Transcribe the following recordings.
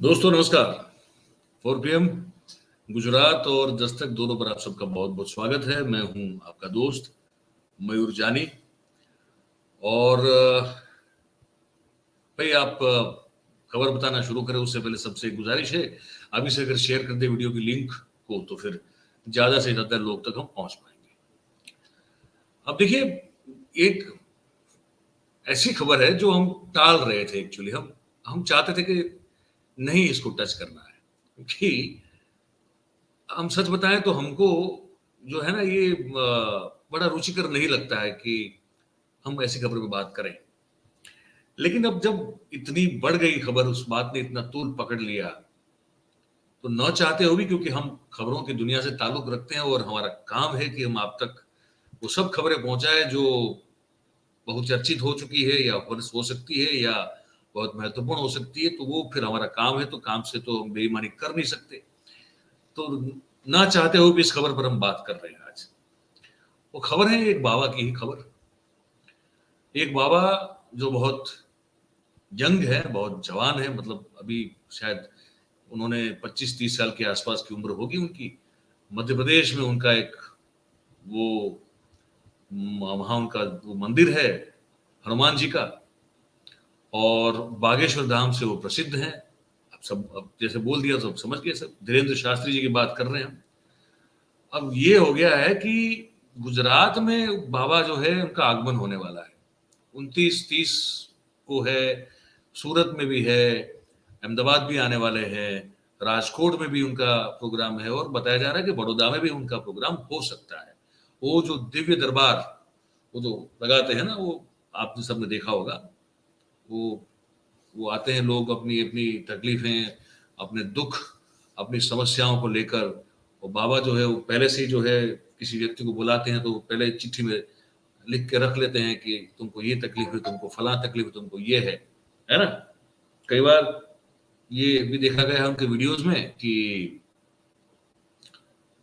दोस्तों नमस्कार। 4 PM गुजरात और दस्तक दोनों पर आप सबका बहुत बहुत स्वागत है। मैं हूं आपका दोस्त मयूर जानी। और भाई आप खबर बताना शुरू करें उससे पहले सबसे एक गुजारिश है, अभी से अगर शेयर कर दे वीडियो की लिंक को तो फिर ज्यादा से ज्यादा लोग तक हम पहुंच पाएंगे। अब देखिए, एक ऐसी खबर है जो हम टाल रहे थे। एक्चुअली हम चाहते थे कि नहीं इसको टच करना है, क्योंकि हम सच बताएं तो हमको जो है ना ये बड़ा रुचिकर नहीं लगता है कि हम ऐसी खबर पे बात करें। लेकिन अब जब इतनी बढ़ गई खबर, उस बात ने इतना तूल पकड़ लिया, तो न चाहते हो भी, क्योंकि हम खबरों की दुनिया से ताल्लुक रखते हैं और हमारा काम है कि हम आप तक वो सब खबरें पहुंचाएं जो बहुत चर्चित हो चुकी है या हो सकती है या बहुत महत्वपूर्ण हो सकती है। तो वो फिर हमारा काम है, तो काम से तो हम बेईमानी कर नहीं सकते। तो ना चाहते हो भी इस खबर पर हम बात कर रहे हैं आज। वो खबर है एक बाबा की ही खबर। एक बाबा जो बहुत यंग है, बहुत जवान है, मतलब अभी शायद उन्होंने 25-30 साल के आसपास की उम्र होगी उनकी। मध्य प्रदेश में उनका एक वो वहां उनका वो मंदिर है हनुमान जी का, और बागेश्वर धाम से वो प्रसिद्ध हैं। अब जैसे बोल दिया तो अब समझ गए सब, धीरेन्द्र शास्त्री जी की बात कर रहे हैं हम। अब ये हो गया है कि गुजरात में बाबा जो है उनका आगमन होने वाला है, 29-30 को है। सूरत में भी है, अहमदाबाद भी आने वाले हैं, राजकोट में भी उनका प्रोग्राम है, और बताया जा रहा है कि बड़ौदा में भी उनका प्रोग्राम हो सकता है। वो जो दिव्य दरबार वो जो लगाते हैं ना, वो आपने सबने देखा होगा। वो वो आते हैं लोग अपनी अपनी तकलीफें, अपने दुख, अपनी समस्याओं को लेकर। और बाबा जो है वो पहले से ही जो है किसी व्यक्ति को बुलाते हैं तो पहले चिट्ठी में लिख के रख लेते हैं कि तुमको ये तकलीफ है, तुमको फलां तकलीफ है, तुमको ये है ना। कई बार ये भी देखा गया है उनके वीडियोस में कि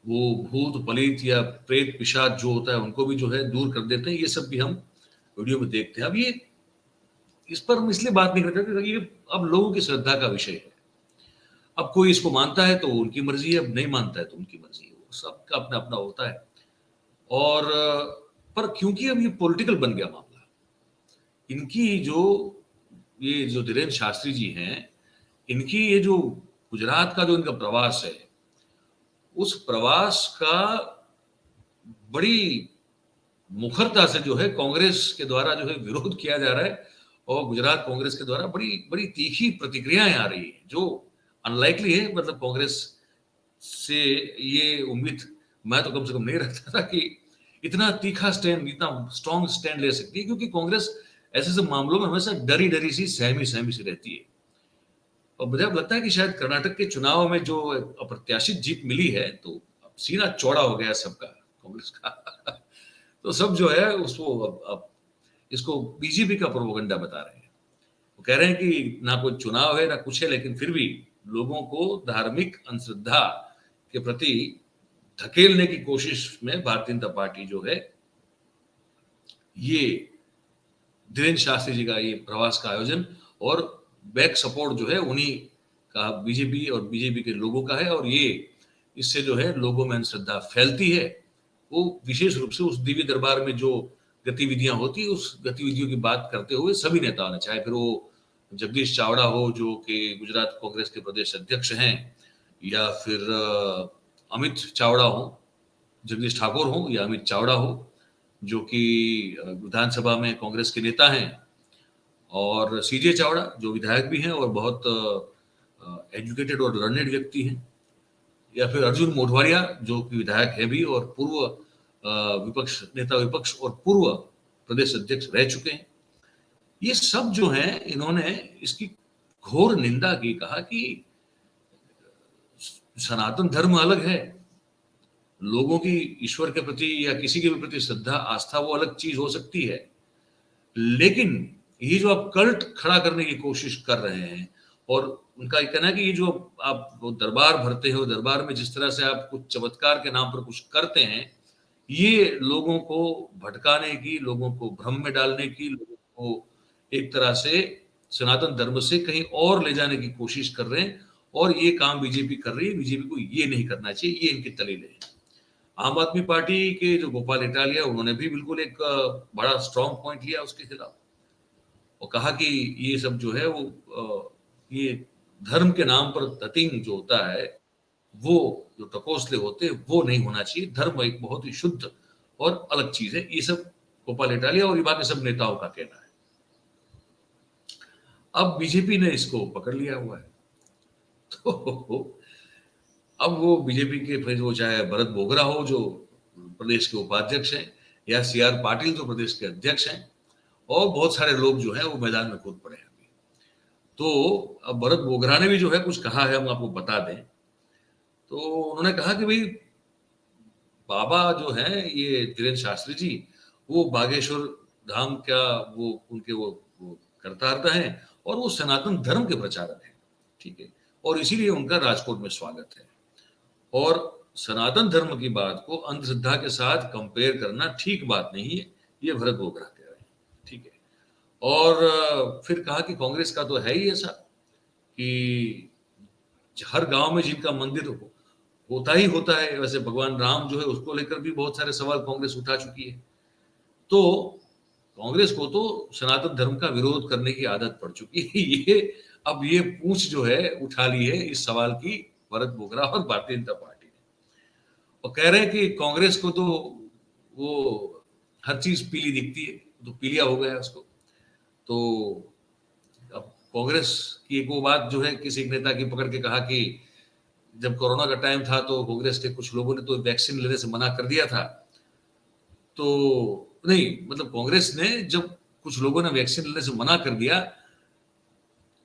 वो भूत पलीत या प्रेत पिशाच जो होता है उनको भी जो है दूर कर देते हैं। ये सब भी हम वीडियो में देखते हैं। अब ये इस पर हम इसलिए बात नहीं करते क्योंकि ये अब लोगों की श्रद्धा का विषय है। अब कोई इसको मानता है तो उनकी मर्जी है, अब नहीं मानता है तो उनकी मर्जी है, वो सबका अपना अपना होता है। और पर क्योंकि अब ये पॉलिटिकल बन गया मामला, इनकी जो ये जो धीरेन्द्र शास्त्री जी हैं, इनकी ये जो गुजरात का जो इनका प्रवास है, उस प्रवास का बड़ी मुखरता से जो है कांग्रेस के द्वारा जो है विरोध किया जा रहा है, और गुजरात कांग्रेस के द्वारा बड़ी बड़ी तीखी प्रतिक्रियाएं आ रही है, जो अनलाइकली है। मतलब कांग्रेस से ये उम्मीद मैं तो कम से कम नहीं रखता था कि इतना तीखा स्टैंड, इतना स्ट्रॉन्ग स्टैंड ले सकती है, क्योंकि कांग्रेस ऐसे सब मामलों में हमेशा डरी डरी सी, सहमी सहमी सी रहती है। और मुझे अब लगता है कि शायद कर्नाटक के चुनाव में जो अप्रत्याशित जीत मिली है, तो अब सीना चौड़ा हो गया सबका, कांग्रेस का। तो सब जो है उसको अब इसको बीजेपी का प्रोपेगेंडा बता रहे हैं। वो कह रहे हैं कि ना कोई चुनाव है ना कुछ है, लेकिन फिर भी लोगों को धार्मिक अंधश्रद्धा के प्रति धकेलने की कोशिश में भारतीय जनता पार्टी जो है ये धीरेन्द्र शास्त्री जी का ये प्रवास का आयोजन और बैक सपोर्ट जो है उन्हीं का, बीजेपी और बीजेपी के लोगों का है। और ये इससे जो है लोगों में अंधश्रद्धा फैलती है। वो विशेष रूप से उस दिव्य दरबार में जो गतिविधियां होती है, उस गतिविधियों की बात करते हुए सभी नेताओं ने, चाहे फिर वो जगदीश चावड़ा हो जो कि गुजरात कांग्रेस के प्रदेश अध्यक्ष हैं, या फिर अमित चावड़ा हो, जगदीश ठाकुर हो, या अमित चावड़ा हो जो कि विधानसभा में कांग्रेस के नेता हैं, और सीजे चावड़ा जो विधायक भी हैं और बहुत एजुकेटेड और लर्नेड व्यक्ति हैं, या फिर अर्जुन मोढवाडिया जो कि विधायक है भी और पूर्व विपक्ष नेता, विपक्ष और पूर्व प्रदेश अध्यक्ष रह चुके हैं। ये सब जो हैं इन्होंने इसकी घोर निंदा की, कहा कि सनातन धर्म अलग है, लोगों की ईश्वर के प्रति या किसी के भी प्रति श्रद्धा आस्था वो अलग चीज हो सकती है, लेकिन ये जो आप कल्ट खड़ा करने की कोशिश कर रहे हैं, और उनका कहना है कि ये जो आप वो दरबार भरते हो, दरबार में जिस तरह से आप कुछ चमत्कार के नाम पर कुछ करते हैं, ये लोगों को भटकाने की, लोगों को भ्रम में डालने की, लोगों को एक तरह से सनातन धर्म से कहीं और ले जाने की कोशिश कर रहे हैं। और ये काम बीजेपी कर रही है, बीजेपी को ये नहीं करना चाहिए, ये इनकी दलील है। आम आदमी पार्टी के जो गोपाल इटालिया, उन्होंने भी बिल्कुल एक बड़ा स्ट्रॉन्ग पॉइंट लिया उसके खिलाफ और कहा कि ये सब जो है वो ये धर्म के नाम पर ततिंग जो होता है, वो जो टकोसले होते हैं वो नहीं होना चाहिए। धर्म एक बहुत ही शुद्ध और अलग चीज है। ये सब गोपाल इटालिया और ये बाकी सब नेताओं का कहना है। अब बीजेपी ने इसको पकड़ लिया हुआ है। तो अब वो बीजेपी के फिर वो चाहे भरत बोगरा हो जो प्रदेश के उपाध्यक्ष हैं, या सी आर पाटिल जो प्रदेश के अध्यक्ष हैं, और बहुत सारे लोग जो है वो मैदान में कूद पड़े हैं अभी। तो अब भरत बोगरा ने भी जो है कुछ कहा है, हम आपको बता दें। तो उन्होंने कहा कि भाई बाबा जो है ये धीरेन्द्र शास्त्री जी, वो बागेश्वर धाम का वो उनके वो करता है और वो सनातन धर्म के प्रचारक हैं, ठीक है, और इसीलिए उनका राजकोट में स्वागत है। और सनातन धर्म की बात को अंधश्रद्धा के साथ कंपेयर करना ठीक बात नहीं है, ये भरत बोगरा कह रहे हैं, ठीक है। और फिर कहा कि कांग्रेस का तो है ही ऐसा कि हर गांव में जिनका मंदिर होता ही होता है, वैसे भगवान राम जो है उसको लेकर भी बहुत सारे सवाल कांग्रेस उठा चुकी है। तो कांग्रेस को तो सनातन धर्म का विरोध करने की आदत पड़ चुकी है। ये अब ये पूंछ जो है उठा ली है इस सवाल की भरत बोगरा और भारतीय जनता पार्टी ने, और कह रहे हैं कि कांग्रेस को तो वो हर चीज पीली दिखती है, तो पीलिया हो गया उसको। तो अब कांग्रेस की एक वो बात जो है किसी एक नेता की पकड़ के कहा कि जब कोरोना का टाइम था तो कांग्रेस के कुछ लोगों ने तो वैक्सीन लेने से मना कर दिया था। तो नहीं, मतलब कांग्रेस ने जब कुछ लोगों ने वैक्सीन लेने से मना कर दिया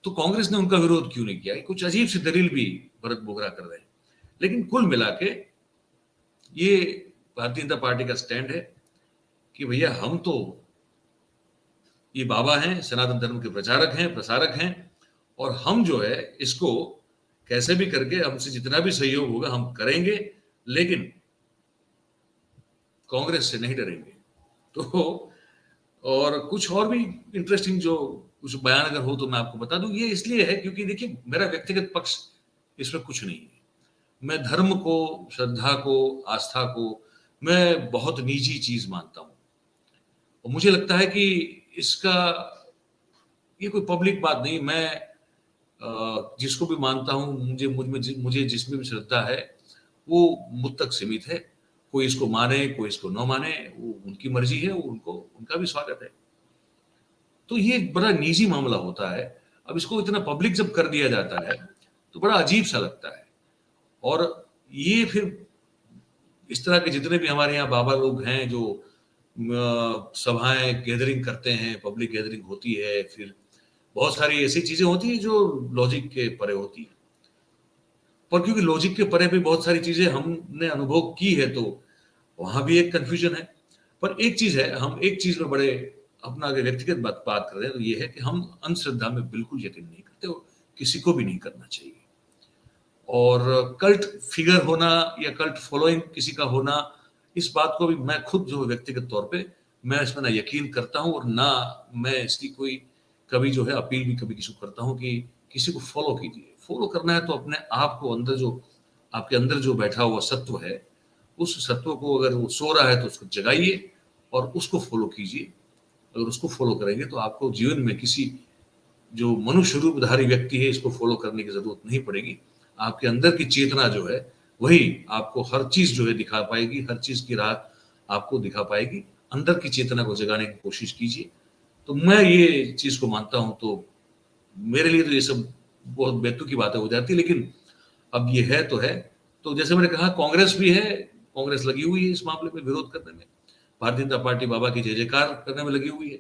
तो कांग्रेस ने उनका विरोध क्यों नहीं किया? कुछ अजीब सी दलील भी भरत बोगरा कर रहे हैं। लेकिन कुल मिला के ये भारतीय जनता पार्टी का स्टैंड है कि भैया हम तो ये बाबा हैं, सनातन धर्म के प्रचारक हैं, प्रसारक हैं, और हम जो है इसको कैसे भी करके हमसे जितना भी सहयोग होगा हम करेंगे, लेकिन कांग्रेस से नहीं डरेंगे। तो और कुछ और भी इंटरेस्टिंग जो कुछ बयान अगर हो तो मैं आपको बता दूं। ये इसलिए है क्योंकि देखिए मेरा व्यक्तिगत पक्ष इसमें कुछ नहीं है। मैं धर्म को, श्रद्धा को, आस्था को मैं बहुत निजी चीज मानता हूं, और मुझे लगता है कि इसका ये कोई पब्लिक बात नहीं। मैं जिसको भी मानता हूं, मुझे जिसमें भी श्रद्धा है वो मुझ तक सीमित है। कोई इसको माने, कोई इसको न माने, वो उनकी मर्जी है, वो उनका भी स्वागत है। तो ये बड़ा निजी मामला होता है। अब इसको इतना पब्लिक जब कर दिया जाता है तो बड़ा अजीब सा लगता है। और ये फिर इस तरह के जितने भी हमारे यहाँ बाबा लोग हैं जो सभाएं गैदरिंग करते हैं, पब्लिक गैदरिंग होती है, फिर बहुत सारी ऐसी चीजें होती है जो लॉजिक के परे होती है। पर क्योंकि लॉजिक के परे भी बहुत सारी चीजें हमने अनुभव की है तो वहां भी एक कंफ्यूजन है। पर एक चीज है, हम एक चीज में बड़े अपना अगर व्यक्तिगत बात कर रहे हैं तो ये है कि हम अंधश्रद्धा में बिल्कुल यकीन नहीं करते, और किसी को भी नहीं करना चाहिए। और कल्ट फिगर होना या कल्ट फॉलोइंग किसी का होना, इस बात को भी मैं खुद जो व्यक्तिगत तौर पे मैं इसमें ना यकीन करता हूं, और ना मैं इसकी कोई कभी जो है अपील भी कभी किसी को करता हूं कि किसी को फॉलो कीजिए। फॉलो करना है तो अपने आप को अंदर जो आपके अंदर जो बैठा हुआ सत्व है, उस सत्व को अगर वो सो रहा है तो उसको जगाइए और उसको फॉलो कीजिए। अगर उसको फॉलो करेंगे तो आपको जीवन में किसी जो मनुष्य रूपधारी व्यक्ति है इसको फॉलो करने की जरूरत नहीं पड़ेगी। आपके अंदर की चेतना जो है वही आपको हर चीज जो है दिखा पाएगी, हर चीज की राह आपको दिखा पाएगी। अंदर की चेतना को जगाने की कोशिश कीजिए। तो मैं ये चीज को मानता हूं। तो मेरे लिए तो ये सब बहुत बेतुकी की बातें हो जाती है, लेकिन अब ये है तो है। तो जैसे मैंने कहा कांग्रेस भी है, कांग्रेस लगी हुई है इस मामले में विरोध करने में। भारतीय जनता पार्टी बाबा की जय जयकार करने में लगी हुई है।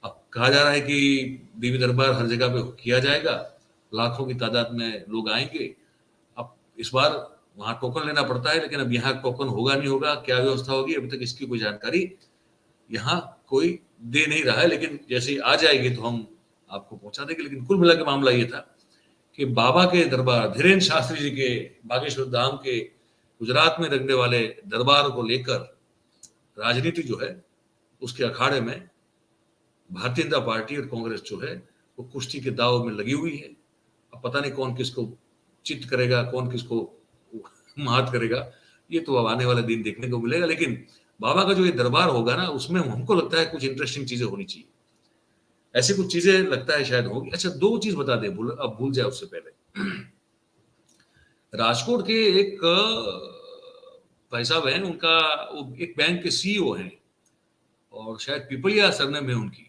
अब कहा जा रहा है कि देवी दरबार हर जगह पे किया जाएगा, लाखों की तादाद में लोग आएंगे। अब इस बार वहां टोकन लेना पड़ता है, लेकिन अब यहाँ टोकन होगा नहीं होगा, क्या व्यवस्था होगी, अभी तक इसकी कोई जानकारी यहाँ कोई दे नहीं रहा है। लेकिन जैसे ही आ जाएगी तो हम आपको पहुंचा देंगे। लेकिन कुल मिला के मामला ये था कि बाबा के दरबार, धीरेन्द्र शास्त्री जी के बागेश्वर धाम के गुजरात में लगने वाले दरबार को लेकर राजनीति जो है उसके अखाड़े में भारतीय जनता पार्टी और कांग्रेस जो है वो कुश्ती के दाव में लगी हुई है। अब पता नहीं कौन किसको चित करेगा, कौन किसको मात करेगा, ये तो अब आने वाले दिन देखने को मिलेगा। लेकिन बाबा का जो ये दरबार होगा ना, उसमें हमको लगता है कुछ इंटरेस्टिंग चीजें होनी चाहिए। ऐसी कुछ चीजें लगता है शायद होगी। अच्छा, दो चीज बता दे, अब भूल जाए उससे पहले। राजकोट के एक भाई साहब हैं, उनका वो एक बैंक के सीईओ हैं और शायद पिपलिया सरनेम है उनकी।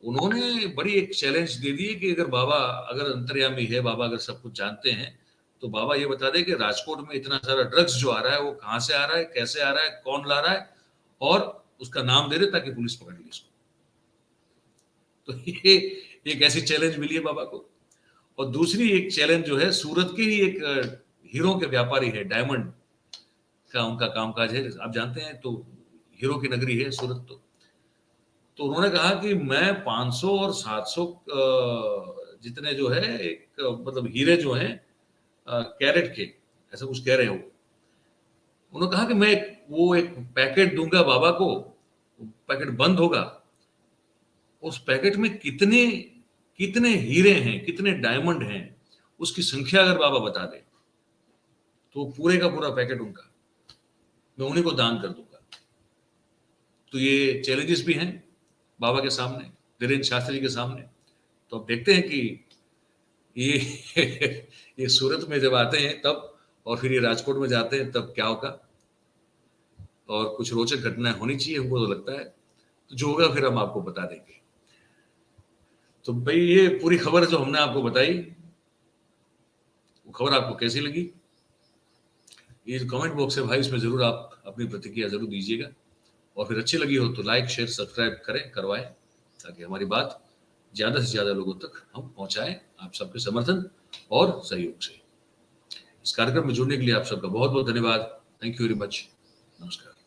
उन्होंने बड़ी एक चैलेंज दे दी है कि अगर बाबा, अगर अंतर्यामी है बाबा, अगर सब कुछ जानते हैं, तो बाबा ये बता दे कि राजकोट में इतना सारा ड्रग्स जो आ रहा है वो कहाँ से आ रहा है, कैसे आ रहा है, कौन ला रहा है, और उसका नाम दे दे ताकि पुलिस पकड़ ले इसको। तो ये एक ऐसी चैलेंज मिली है बाबा को। और दूसरी एक चैलेंज जो है, सूरत के ही एक हीरो के व्यापारी है, डायमंड का उनका कामकाज है, आप जानते हैं, तो हीरो की नगरी है सूरत। तो उन्होंने कहा कि मैं 500 और 700 जितने जो है एक मतलब हीरे जो हैं कैरेट के, ऐसा कुछ कह रहे हो। उन्होंने कहा कि मैं वो एक पैकेट दूंगा बाबा को, पैकेट बंद होगा, उस पैकेट में कितने कितने हीरे हैं, कितने डायमंड हैं, उसकी संख्या अगर बाबा बता दे, तो पूरे का पूरा पैकेट उनका मैं उन्हीं को दान कर दूंगा। तो ये चैलेंजेस भी हैं बाबा के सामने, धीरेन्द्र शास्त्री जी के सामने। तो अब देखते हैं कि ये ये सूरत में जब आते हैं तब, और फिर ये राजकोट में जाते हैं तब क्या होगा, और कुछ रोचक घटनाएं होनी चाहिए, हमको तो लगता है। तो जो होगा फिर हम आपको बता देंगे। तो भाई ये पूरी खबर जो हमने आपको बताई, वो खबर आपको कैसी लगी, ये कमेंट बॉक्स है भाई, इसमें जरूर आप अपनी प्रतिक्रिया जरूर दीजिएगा। और फिर अच्छी लगी हो तो लाइक शेयर सब्सक्राइब करवाएं, ताकि हमारी बात ज्यादा से ज्यादा लोगों तक हम पहुंचाएं, आप सबके समर्थन और सहयोग से। इस कार्यक्रम में जुड़ने के लिए आप सबका बहुत बहुत धन्यवाद। Thank you very much. नमस्कार।